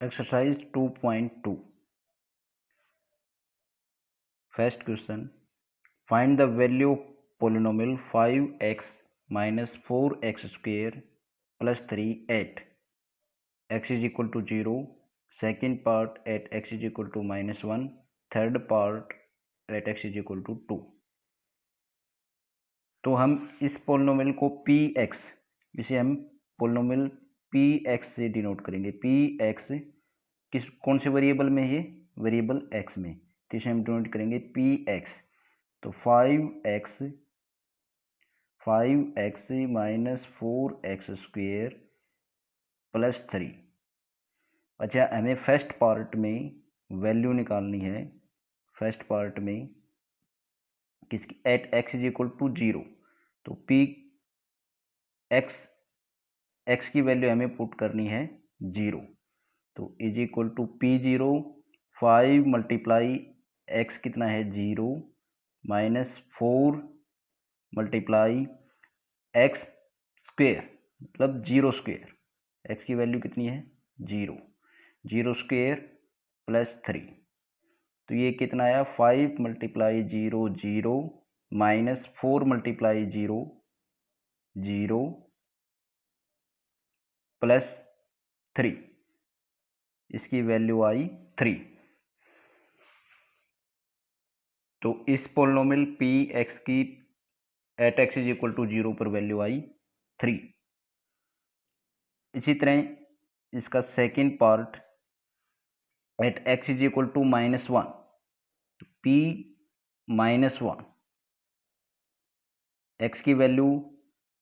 Exercise 2.2. First question. Find the value of polynomial 5x minus 4x square plus 3 at x is equal to 0. Second part at x is equal to minus 1. Third part at x is equal to 2. तो हम इस polynomial को px, इसे हम polynomial px से denote करेंगे। px कौन से वेरिएबल में है? वेरिएबल x में। तो इसे हम डिनोट करेंगे px। तो 5x minus 4x square plus 3। अच्छा, हमें फर्स्ट पार्ट में वैल्यू निकालनी है। फर्स्ट पार्ट में किसकी? At x is equal to 0। तो x की वैल्यू हमें पुट करनी है 0। तो is equal to p0 5 multiply x कितना है 0 माइनस 4 मल्टीप्लाई x स्क्वेयर मतलब 0 स्क्वेयर। x की वैल्यू कितनी है 0 स्क्वेयर प्लस 3। तो ये कितना आया 5 मल्टीप्लाई 0 0 माइनस 4 मल्टीप्लाई 0 0 प्लस 3। इसकी वैल्यू आई 3। तो इस पोलिनोमियल पी एक्स की at x is equal to 0 पर वैल्यू आई 3। इसी तरह इसका second part at x is equal to minus 1। P minus 1 x की वैल्यू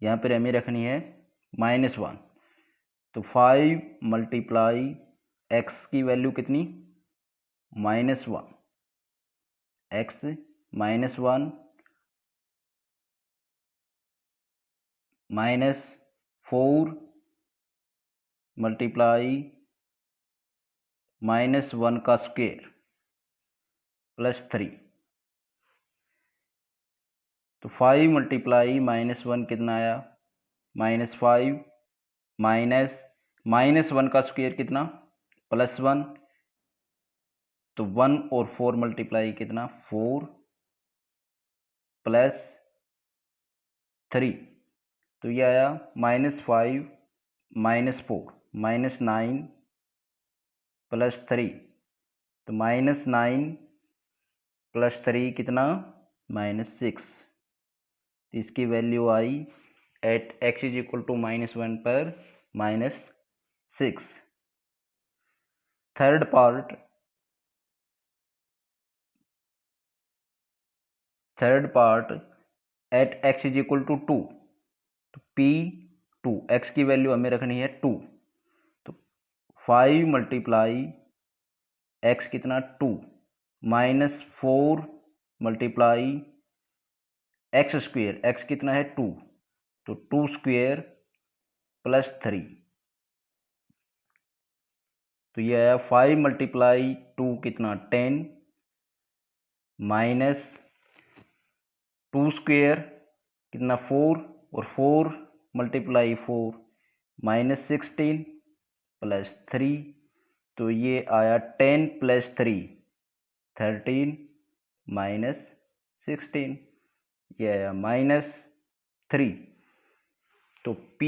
यहाँ पर हमें रखनी है माइनस 1। तो 5 मल्टीप्लाई एक्स की वैल्यू कितनी minus 1, x minus 1 minus 4 multiply minus 1 का स्क्वेयर प्लस 3। तो 5 मल्टीप्लाई माइनस 1 कितना आया माइनस 5 माइनस 1 का स्क्वेयर कितना प्लस 1। तो 1 और 4 मल्टीप्लाई कितना 4 प्लस 3। तो ये आया माइनस 5 माइनस 4 माइनस 9 प्लस 3। तो माइनस 9 प्लस 3 कितना माइनस 6। तो इसकी वैल्यू आई at x is equal to minus 1 पर minus 6। Third part at x is equal to 2। तो पी 2 एक्स की वैल्यू हमें रखनी है 2। तो 5 मल्टीप्लाई एक्स कितना 2 minus 4 multiply x square, x कितना है 2। तो 2 स्क्वेयर प्लस 3। तो ये आया 5 मल्टीप्लाई 2 कितना 10 माइनस 2 स्क्वेयर कितना 4 और 4 मल्टीप्लाई 4 माइनस 16 प्लस 3। तो ये आया 10 प्लस 3 13 माइनस 16। ये आया माइनस 3। तो P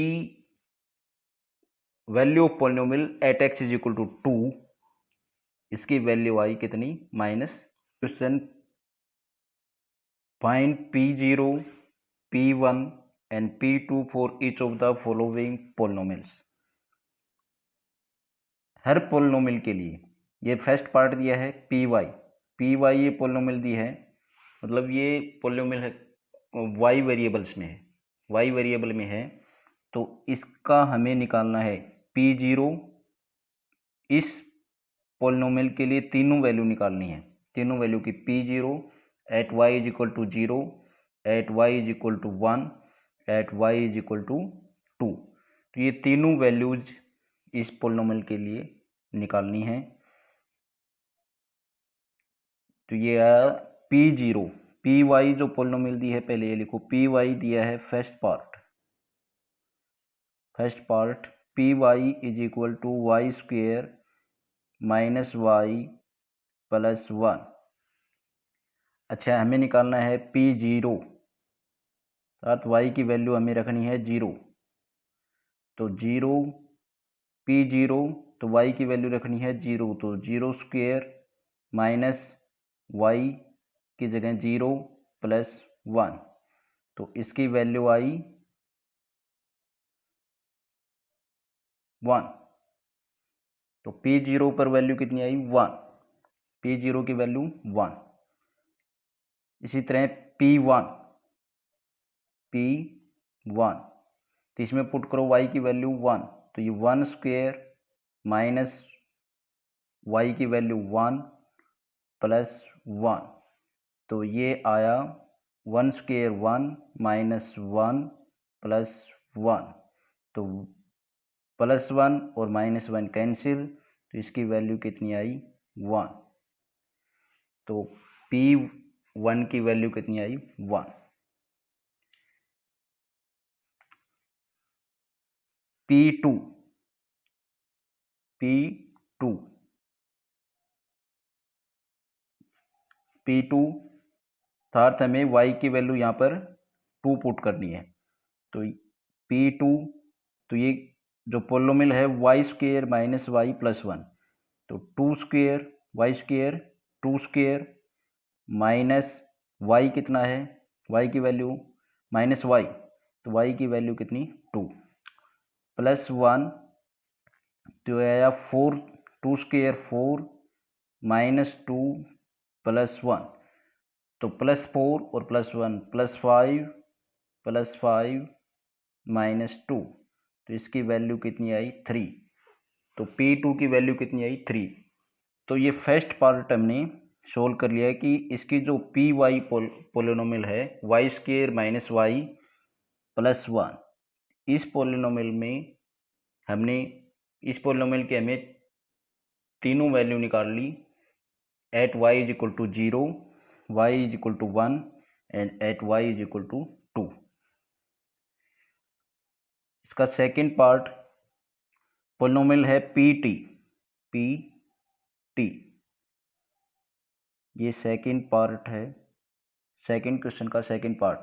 value of polynomial at x is equal to 2, इसकी वैल्यू आई कितनी minus. Question find P0 P1 and P2 for each of the following polynomials. हर पॉलिनोमियल के लिए ये फर्स्ट पार्ट दिया है पी वाई ये पॉलिनोमियल दी है, मतलब ये पॉलिनोमियल है वाई वेरिएबल्स में है, वाई वेरिएबल में है। तो इसका हमें निकालना है P0। इस पॉलिनोमियल के लिए तीनों वैल्यू निकालनी है, तीनों वैल्यू की P0 at y is equal to 0 at y is equal to 1 at y is equal to 2। तो ये तीनों वैल्यूज इस पॉलिनोमियल के लिए निकालनी है। तो ये आया P0 पी वाई जो पॉलिनोमियल दी है पहले ये लिखो, पी वाई दिया है first part P y is equal to y square minus y plus 1। अच्छा, हमें निकालना है P0, अर्थात y की वैल्यू हमें रखनी है 0। तो 0 P0, तो y की वैल्यू रखनी है 0, तो 0² माइनस वाई की जगह 0 प्लस 1, तो इसकी वैल्यू आई 1। तो P0 पर वैल्यू कितनी आई 1, P0 की वैल्यू 1। इसी तरह P1, तो इसमें पुट करो y की वैल्यू 1, तो ये 1² माइनस y की वैल्यू 1 प्लस 1, तो ये आया 1² 1 माइनस 1 प्लस 1, तो प्लस 1 और माइनस 1 कैंसिल, तो इसकी वैल्यू कितनी आई 1। तो P1 की वैल्यू कितनी आई 1। P2, अर्थात हमें y की वैल्यू यहाँ पर 2 पुट करनी है। तो P2, तो ये जो पोलोमिल है y² माइनस वाई प्लस 1, तो 2² y² 2² माइनस y कितना है, y की वैल्यू माइनस y, तो y की वैल्यू कितनी 2 प्लस 1, तो आया 4, 2² 4 माइनस 2 प्लस 1, तो प्लस 4 और प्लस 1 प्लस 5 माइनस 2, तो इसकी वैल्यू कितनी आई 3। तो P2 की वैल्यू कितनी आई 3। तो ये फर्स्ट पार्ट हमने सोल्व कर लिया है कि इसकी जो Py पोलिनोमियल है y² माइनस वाई प्लस 1, इस पोलिनोमियल में हमने इस पोलिनोमियल के हमें तीनों वैल्यू निकाल ली at y is equal to 0, y is equal to 1 and at y is equal to 2। इसका सेकेंड पार्ट पोलिनोमियल है pt, ये सेकेंड पार्ट है, सेकेंड क्वेश्चन का सेकेंड पार्ट।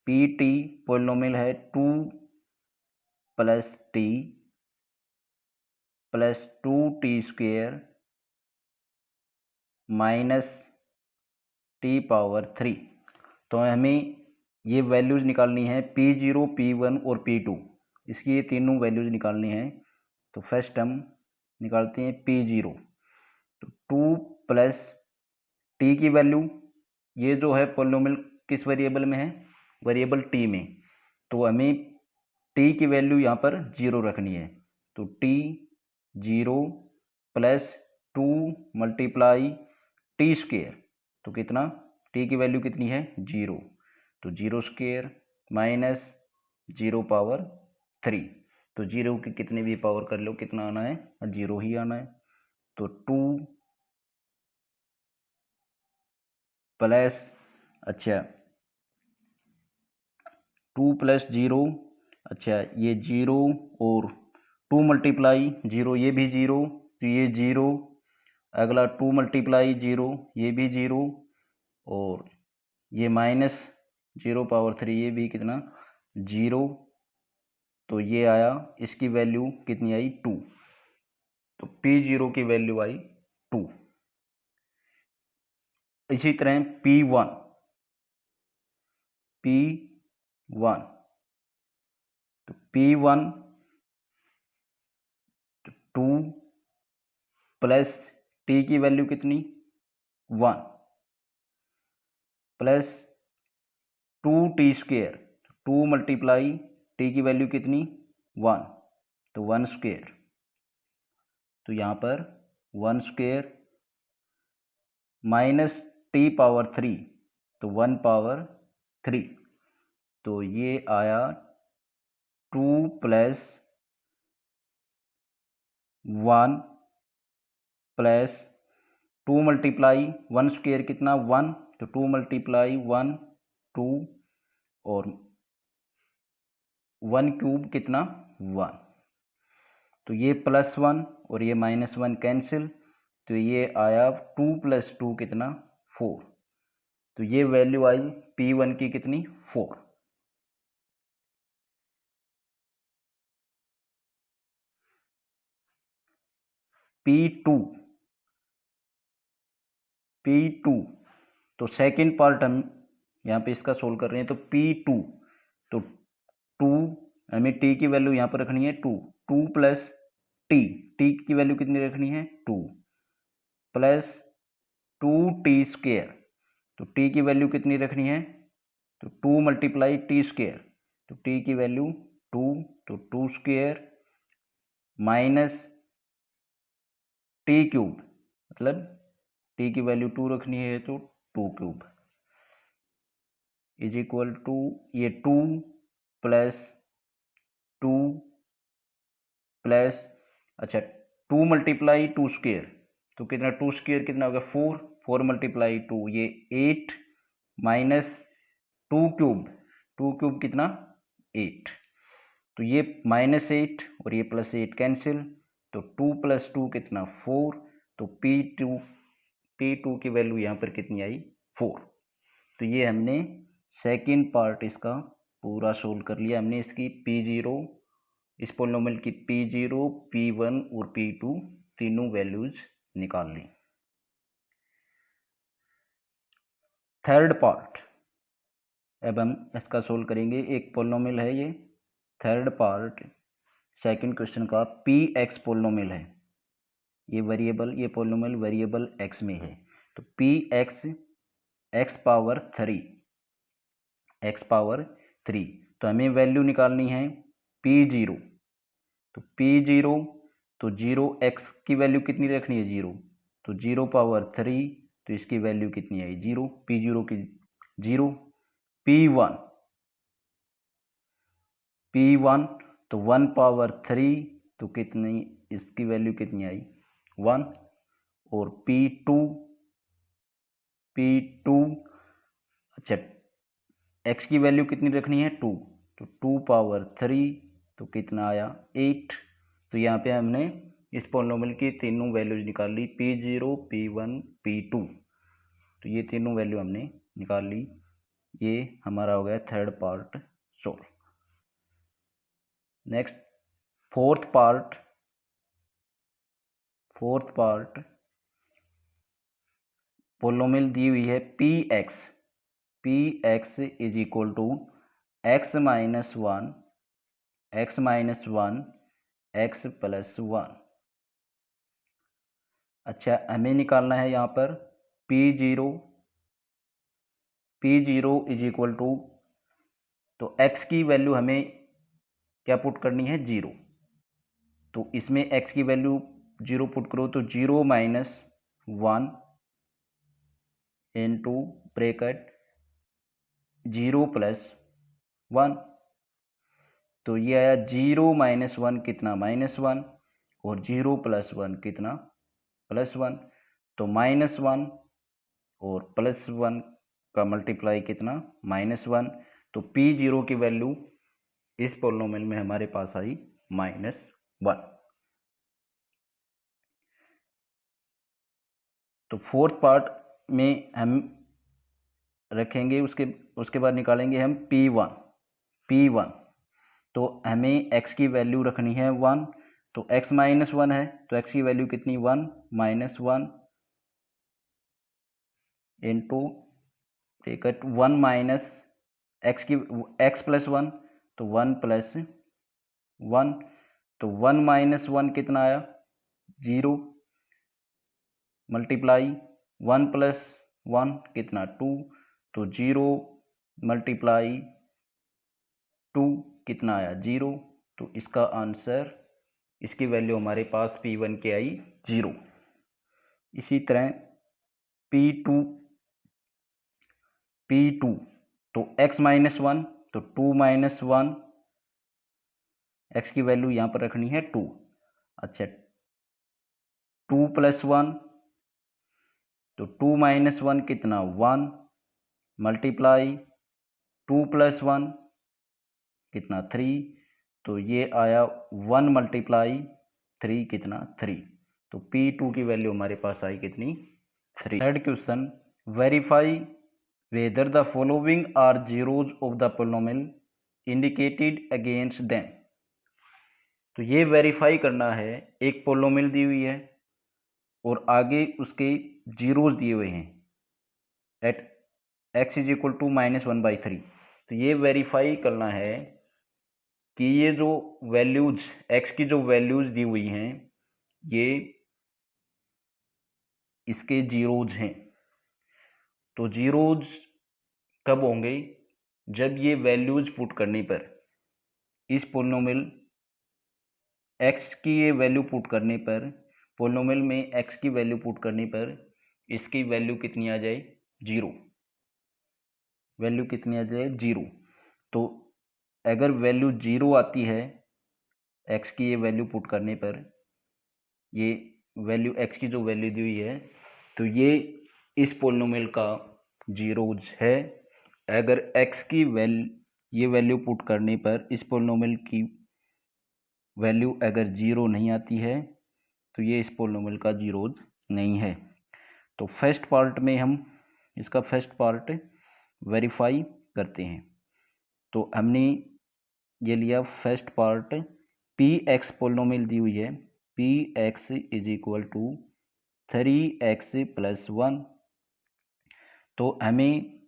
pt पोलिनोमियल है 2 plus t plus 2t² minus t power 3। तो हमें ये values निकालनी है P0, P1 और P2, इसकी ये तीनों वैल्यूज निकालनी है। तो फर्स्ट हम निकालते हैं P0, तो 2 प्लस t की वैल्यू, ये जो है पोलिनोमियल किस वेरिएबल में है, वेरिएबल t में, तो हमें t की वैल्यू यहाँ पर 0 रखनी है। तो t 0 प्लस 2 मल्टीप्लाई t², तो कितना, t की वैल्यू कितनी है 0, तो 0² माइनस 0 पावर 3, तो 0 की कितने भी पावर कर लो कितना आना है, 0 ही आना है। तो 2 प्लस, अच्छा 2 प्लस 0, अच्छा ये 0 और 2 मल्टीप्लाई 0, ये भी 0, तो ये 0, अगला 2 मल्टीप्लाई 0, ये भी 0, और ये माइनस 0 पावर 3, ये भी कितना 0, तो ये आया, इसकी वैल्यू कितनी आई 2। तो P0 की वैल्यू आई 2। इसी तरह P1, तो P1 2 प्लस t की वैल्यू कितनी 1 प्लस 2t², 2 मल्टीप्लाई t की वैल्यू कितनी 1, तो 1², तो यहाँ पर 1² माइनस t पावर 3, तो 1 पावर 3, तो ये आया 2 प्लस 1 प्लस 2 मल्टीप्लाई 1² कितना 1, तो 2 मल्टीप्लाई 1 2, और 1³ कितना 1, तो ये प्लस 1 और ये माइनस 1 कैंसिल, तो ये आया 2 + 2 कितना 4। तो ये वैल्यू आई P1 की कितनी 4। P2 तो सेकंड पार्ट हम यहाँ पे इसका सोल्व कर रहे हैं। तो P2 तो 2 हमें t की वैल्यू यहाँ पर रखनी है 2 + t की वैल्यू कितनी रखनी है 2 + 2t²। तो t की वैल्यू कितनी रखनी है तो 2 × t²। तो t की वैल्यू 2 तो 2² -t³ मतलब t की वैल्यू 2 रखनी है तो 2³ = ये 2 + 2 प्लस अच्छा 2 × 2² तो कितना 2² कितना होगा 4 4 × 2 ये 8 -2³ कितना 8। तो ये -8 और ये +8 कैंसिल। तो 2 + 2 कितना 4। तो P2 की वैल्यू यहाँ पर कितनी आई 4। तो ये हमने सेकंड पार्ट इसका पूरा सोल्व कर लिया। हमने इसकी P0 इस पोलिनोमियल की P0 P1 और P2 तीनों वैल्यूज निकाल ली। थर्ड पार्ट अब हम इसका सोल्व करेंगे। एक पोलिनोमियल है ये थर्ड पार्ट सेकंड क्वेश्चन का Px पोलिनोमियल है। ये पोलिनोमियल वेरिएबल x में है। तो Px x पावर 3 तो हमें वैल्यू निकालनी है P0। तो P0 तो 0x की वैल्यू कितनी रखनी है 0 तो 0⁻3 तो इसकी वैल्यू कितनी आई 0 P0 की 0। P1 तो 1/3 तो कितनी इसकी वैल्यू कितनी आई 1। और P2 अच्छा x की वैल्यू कितनी रखनी है 2 तो 2/3 तो कितना आया 8। तो यहाँ पे हमने इस पोलिनोमियल की तीनों वैल्यूज निकाल ली P0 P1 P2। तो ये तीनों वैल्यू हमने निकाल ली। ये हमारा हो गया third part solve. Next fourth part polynomial दी हुई है Px = x - 1 x - 1 x + 1। अच्छा हमें निकालना है यहाँ पर P0 = तो x की वैल्यू हमें क्या पुट करनी है 0। तो इसमें x की वैल्यू 0 पुट करो तो 0 - 1 इंटू ब्रैकेट 0 + 1। तो ये आया 0 - 1 कितना -1 और 0 + 1 कितना +1। तो -1 और +1 का मल्टीप्लाई कितना -1। तो P0 की वैल्यू इस पोलिनोमियल में हमारे पास आई -1। तो फोर्थ पार्ट में हम रखेंगे उसके बाद निकालेंगे हम P1 तो हमें x की वैल्यू रखनी है 1। तो x - 1 है तो x की वैल्यू कितनी 1 - 1 इंटू ब्रैकेट 1 माइनस x + 1 तो 1 + 1। तो 1 - 1 कितना आया 0 मल्टीप्लाई 1 + 1 कितना 2 तो 0 × 2 कितना आया 0। तो इसका आंसर इसकी वैल्यू हमारे पास P1 की आई 0। इसी तरह P2 तो x - 1 तो 2 - 1 x की वैल्यू यहाँ पर रखनी है 2। अच्छा 2 + 1 तो 2 - 1 कितना 1 मल्टीप्लाई 2 + 1 कितना 3। तो ये आया 1 × 3 कितना 3। तो P2 की वैल्यू हमारे पास आई कितनी, 3। Third question, verify whether the following are zeros of the polynomial indicated against them. तो ये वेरीफाई करना है, एक पोलिनोमियल दी हुई है और आगे उसके जीरोज दिए हुए हैं at x is equal to -1/3। तो ये वेरीफाई करना है कि ये जो वैल्यूज x की जो वैल्यूज दी हुई हैं ये इसके जीरोज हैं। तो जीरोज कब होंगे, जब ये वैल्यूज पुट करने पर इस पोलिनोमियल x की ये वैल्यू पुट करने पर, पोलिनोमियल में x की वैल्यू पुट करने पर इसकी वैल्यू कितनी आ जाए, 0। वैल्यू कितनी आ जाए, 0। तो अगर वैल्यू 0 आती है x की ये वैल्यू पुट करने पर, ये वैल्यू x की जो वैल्यू दी हुई है, तो ये इस पोलिनोमियल का जीरोज है। अगर x की ये वैल्यू पुट करने पर इस पोलिनोमियल की वैल्यू अगर 0 नहीं आती है तो ये इस पोलिनोमियल का जीरोज नहीं है। तो फर्स्ट पार्ट में हम इसका फर्स्ट पार्ट वेरीफाई करते हैं। तो हमने ये लिया first part, P X polynomial दी हुई है, P x is equal to 3x + 1। तो हमें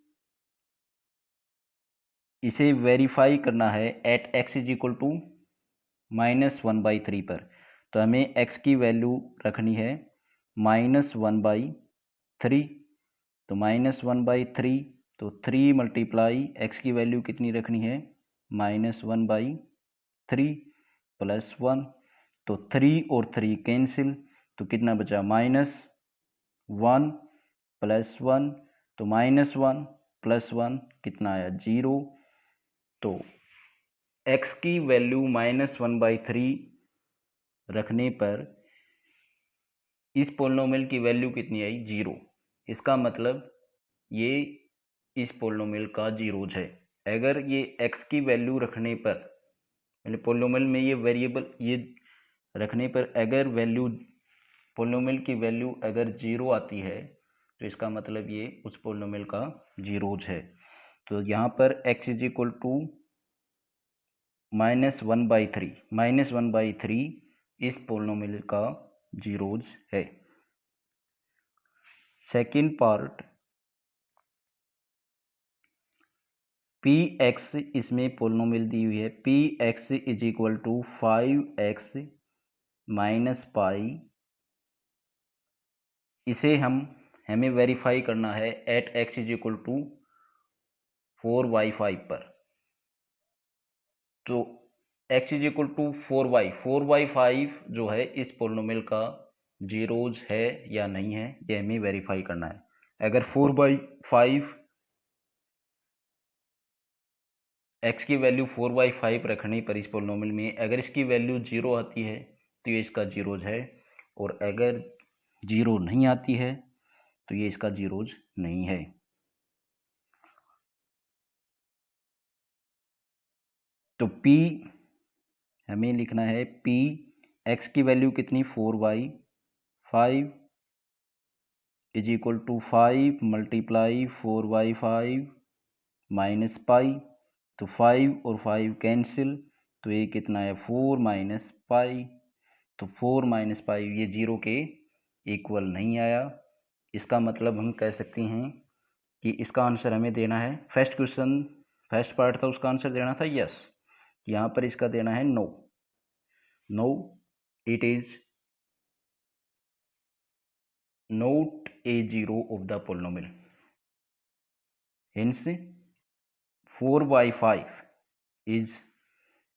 इसे वेरीफाई करना है at x is equal to -1/3 पर। तो हमें x की वैल्यू रखनी है -1/3। तो -1/3, तो 3 मल्टीप्लाई x की वैल्यू कितनी रखनी है, -1/3 + 1। तो 3 और 3 कैंसिल, तो कितना बचा, -1 + 1। तो -1 + 1 कितना आया, 0। तो x की वैल्यू -1/3 रखने पर इस पोलिनोमियल की वैल्यू कितनी आई, 0। इसका मतलब ये इस पोलिनोमियल का जीरोज है। अगर ये x की वैल्यू रखने पर, मतलब पोलिनोमियल में ये वेरिएबल ये रखने पर अगर वैल्यू पोलिनोमियल की वैल्यू अगर 0 आती है तो इसका मतलब ये उस पोलिनोमियल का जीरोज है। तो यहाँ पर x इज इक्वल टू -1/3 इस पोलिनोमियल का जीरोज है। सेकंड पार्ट, पी एक्स इसमें पोलिनोमियल दी हुई है, P x is equal to 5x - pi. इसे हमें वेरीफाई करना है at x is equal to 4y5 पर। तो x is equal to 4y5 जो है इस पोलिनोमियल का जीरोज है या नहीं है, ये हमें वेरीफाई करना है। अगर 4/5 x की वैल्यू 4/5 रखने पर इस पोलिनोमियल में अगर इसकी वैल्यू 0 आती है तो ये इसका जीरोज है, और अगर 0 नहीं आती है तो ये इसका जीरोज नहीं है। तो p हमें लिखना है, p x की वैल्यू कितनी, 4y5 is equal to 5 multiply 4y5 - pi. तो 5 और 5 कैंसिल, तो ये कितना है, 4 - पाई। तो 4 - पाई ये 0 के इक्वल नहीं आया। इसका मतलब हम कह सकते हैं कि इसका आंसर हमें देना है, फर्स्ट क्वेश्चन फर्स्ट पार्ट था उसका आंसर देना था यस, यहाँ पर इसका देना है no. No, it is not a zero of the polynomial. Hence 4/5 is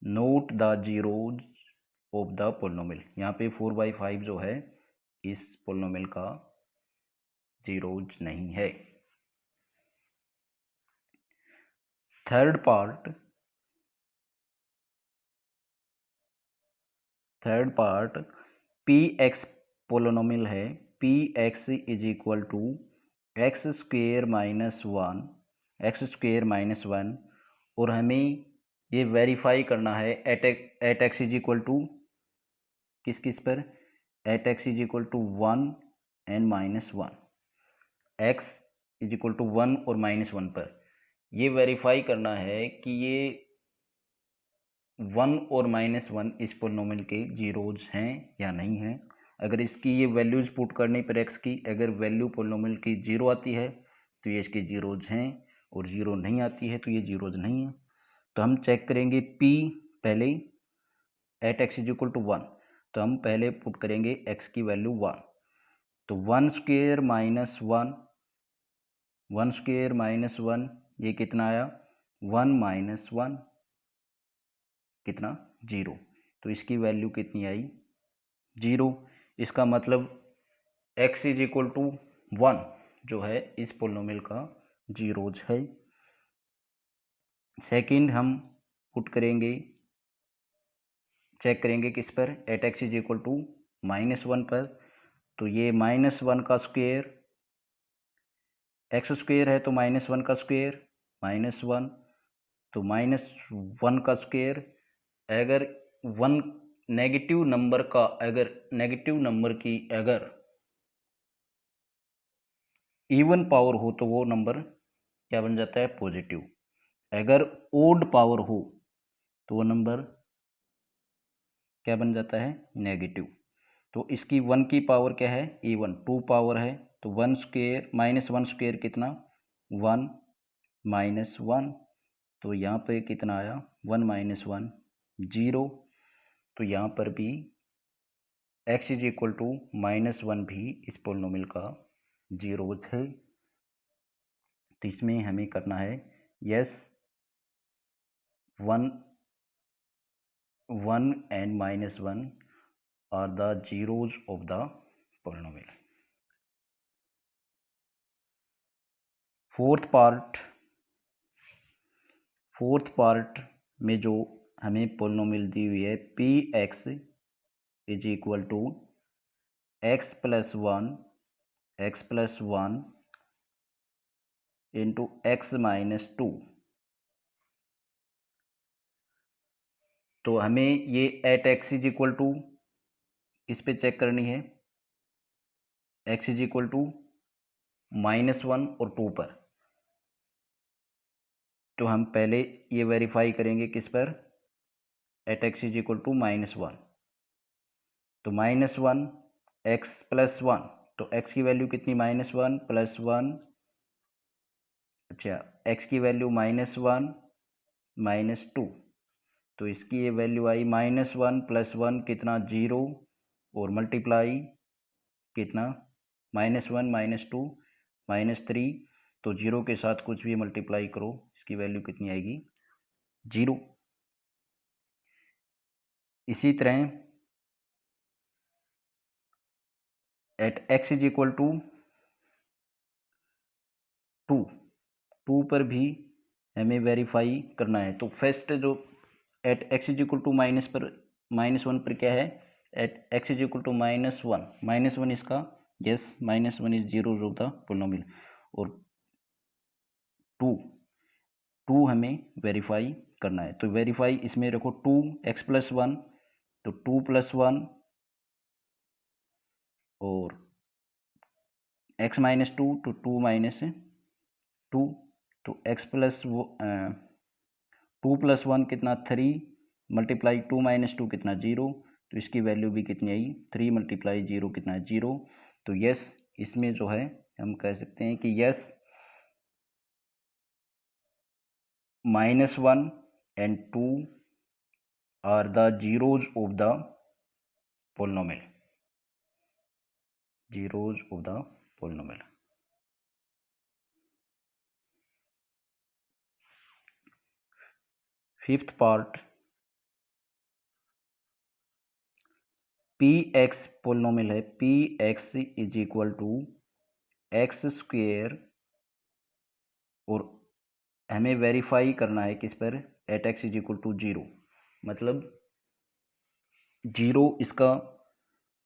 not the zeros of the polynomial। यहाँ पे 4/5 जो है इस पोलिनोमियल का जीरोज नहीं है। Third part P X polynomial है, P x is equal to x² - 1 x²-1, और हमें ये वेरीफाई करना है at x is equal to किस पर, at x is equal to 1 and -1, x is equal to 1 और -1 पर ये वेरीफाई करना है कि ये 1 और -1 इस पोलिनोमियल के जीरोज हैं या नहीं हैं। अगर इसकी ये वैल्यूज पुट करने पर एक्स की, अगर वैल्यू पोलिनोमियल की 0 आती है तो ये इसके जीरोज हैं, और 0 नहीं आती है तो ये जीरोज नहीं है। तो हम चेक करेंगे p पहले at x is equal to 1, तो हम पहले पुट करेंगे x की वैल्यू 1, तो 1 स्क्वेयर माइनस 1, 1 स्क्वेयर माइनस 1 ये कितना आया 1 माइनस 1 कितना 0, तो इसकी वैल्यू कितनी आई 0। इसका मतलब x इज इक्वल टू 1 जो है इस पोलिनोमियल का जीरोज है। सेकंड हम पुट करेंगे, चेक करेंगे किस पर, at x is equal to -1 पर, तो ये -1 का स्क्वेयर, एक्स स्क्वेयर है तो -1 का स्क्वेयर -1, तो -1 का स्क्वेयर, अगर 1 नेगेटिव नंबर का, अगर नेगेटिव नंबर की अगर इवन पावर हो तो वो नंबर क्या बन जाता है पॉजिटिव, अगर ओड पावर हो तो वो नंबर क्या बन जाता है नेगेटिव। तो इसकी 1 की पावर क्या है इवन, 2 पावर है, तो 1 स्क्वेयर -1 स्क्वेयर कितना 1 -1, तो यहाँ पे कितना आया 1 -1 0, तो यहाँ पर भी x इज इक्वल टू -1 भी इस पोलिनोमियल का जीरोज है। तो इसमें हमें करना है yes 1 and -1 are the zeros of the polynomial। Fourth part में जो हमें पोलिनोमियल दी हुई है P x is equal to x plus 1 into x -2, तो हमें ये at x is equal to किस पे चेक करनी है, एक्स इज इक्वल टू -1 और 2 पर, तो हम पहले ये वेरीफाई करेंगे किस पर, at x is equal to -1, तो -1 एक्स प्लस 1, तो x की वैल्यू कितनी -1 प्लस 1, अच्छा x की वैल्यू -1 -2, तो इसकी ये वैल्यू आई -1 प्लस 1 कितना 0, और मल्टीप्लाई कितना -1 -2 -3, तो 0 के साथ कुछ भी मल्टीप्लाई करो इसकी वैल्यू कितनी आएगी 0। इसी तरह at x is equal to 2 पर भी हमें वेरीफाई करना है। तो फर्स्ट जो at x is equal to -1 पर क्या है, at x is equal to -1 इसका yes -1 is zero of the polynomial, और 2 हमें वेरीफाई करना है। तो वेरीफाई इसमें रखो 2x प्लस 1, तो 2 प्लस 1 और x -2 तो 2 -2, तो x प्लस 2 प्लस 1 कितना 3, मल्टीप्लाई 2 -2 कितना 0, तो इसकी वैल्यू भी कितनी आई 3 मल्टीप्लाई 0 कितना है 0। तो यस इसमें जो है हम कह सकते हैं कि yes -1 and 2 are the zeros of the polynomial, zeros of the polynomial। Fifth part, P X polynomial है, P x is equal to X square, और हमें वेरीफाई करना है किस पर, at x is equal to 0, मतलब 0 इसका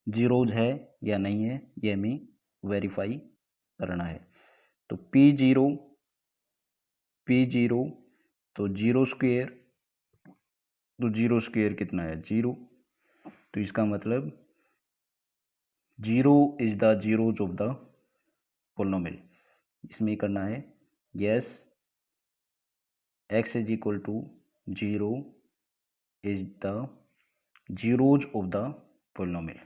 जीरोज है या नहीं है ये हमें वेरीफाई करना है। तो P0 तो 0 स्क्वेयर, तो 0 स्क्वेयर कितना है 0, तो इसका मतलब 0 is the zeros of the polynomial. इसमें करना है yes x is equal to 0 is the zeros of the polynomial.